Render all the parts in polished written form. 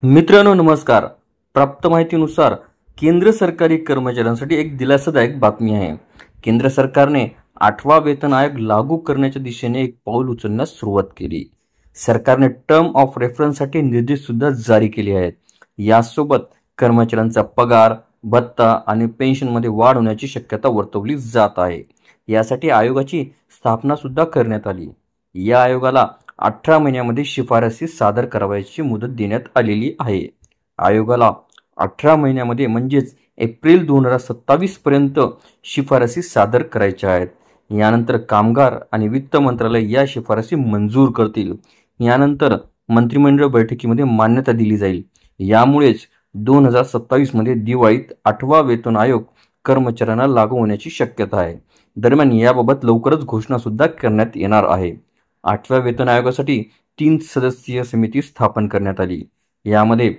मित्रांनो नमस्कार. प्राप्त माहितीनुसार केंद्र सरकारी कर्मचाऱ्यांसाठी एक दिलासादायक बातमी आहे. केंद्र सरकारने 8वा वेतन आयोग लागू करण्याच्या दिशेने एक पाऊल उचलण्यास सुरुवात केली. सरकारने टर्म ऑफ रेफरन्ससाठी निर्देश सुद्धा जारी केले आहेत. यासोबत कर्मचाऱ्यांचा पगार, भत्ता आणि पेन्शनमध्ये वाढ होण्याची शक्यता वर्तवली जात आहे. यासाठी आयोगाची स्थापना सुद्धा करण्यात आली. या आयोगाला 18 महिन्यामध्ये शिफारसी सादर करावयाची मुदत देण्यात आलेली आहे. आयोगाला 18 महिन्यामध्ये म्हणजेच एप्रिल 2027 पर्यंत शिफारसी सादर करायच्या आहेत. यानंतर कामगार आणि वित्त मंत्रालय या शिफारसी मंजूर करतील. यानंतर मंत्रिमंडळ बैठकीमध्ये मान्यता दिली जाईल. यामुळेच 2027 मध्ये दिवाळीत 8वा वेतन आयोग कर्मचाऱ्यांना लागू होण्याची शक्यता आहे. दरम्यान याबाबत लवकरच घोषणा सुद्धा करण्यात येणार आहे. 8व्या वेतन आयोगासाठी 3 सदस्यीय समिती स्थापन करण्यात आली. यामध्ये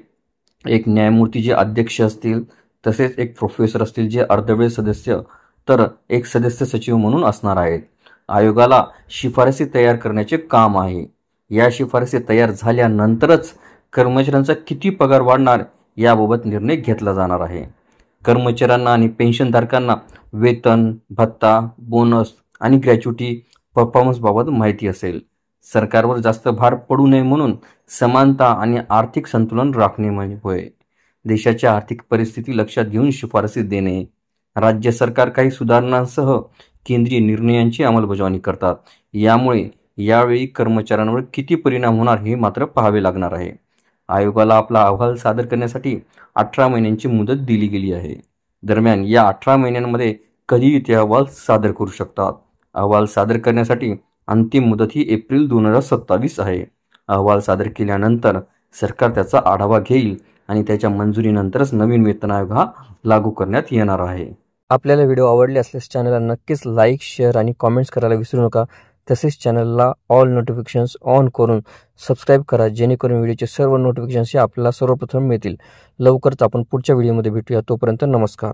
एक न्यायमूर्ती जे अध्यक्ष असतील, तसेच एक प्रोफेसर असतील जे अर्धवेळ सदस्य, तर एक सदस्य सचिव म्हणून असणार आहेत. आयोगाला शिफारसी तयार करण्याचे काम आहे. या शिफारसी तयार झाल्यानंतरच कर्मचाऱ्यांचा किती पगार वाढणार याबाबत निर्णय घेतला जाणार आहे. कर्मचाऱ्यांना आणि पेन्शनधारकांना वेतन, भत्ता, बोनस आणि ग्रॅच्युटी परफॉर्मन्सबाबत माहिती असेल. सरकारवर जास्त भार पडू नये म्हणून समानता आणि आर्थिक संतुलन राखणे होय. देशाची आर्थिक परिस्थिती लक्षात घेऊन शिफारसी देणे. राज्य सरकार काही सुधारणांसह केंद्रीय निर्णयांची अंमलबजावणी करतात. यामुळे यावेळी कर्मचाऱ्यांवर किती परिणाम होणार हे मात्र पाहावे लागणार आहे. आयोगाला आपला अहवाल सादर करण्यासाठी 18 महिन्यांची मुदत दिली गेली आहे. दरम्यान या 18 महिन्यांमध्ये कधीही ते अहवाल सादर करू शकतात. अहवाल सादर करण्यासाठी अंतिम मुदत ही एप्रिल 2027 आहे. अहवाल सादर केल्यानंतर सरकार त्याचा आढावा घेईल आणि त्याच्या मंजुरीनंतरच नवीन वेतन आयोग हा लागू करण्यात येणार आहे. आपल्याला व्हिडिओ आवडले असल्यास चॅनलला नक्कीच लाईक, शेअर आणि कॉमेंट्स करायला विसरू नका. तसेच चॅनलला ऑल नोटिफिकेशन्स ऑन करून सबस्क्राईब करा, जेणेकरून व्हिडिओचे सर्व नोटिफिकेशन्स आपल्याला सर्वप्रथम मिळतील. लवकरच आपण पुढच्या व्हिडिओमध्ये भेटूया. तोपर्यंत नमस्कार.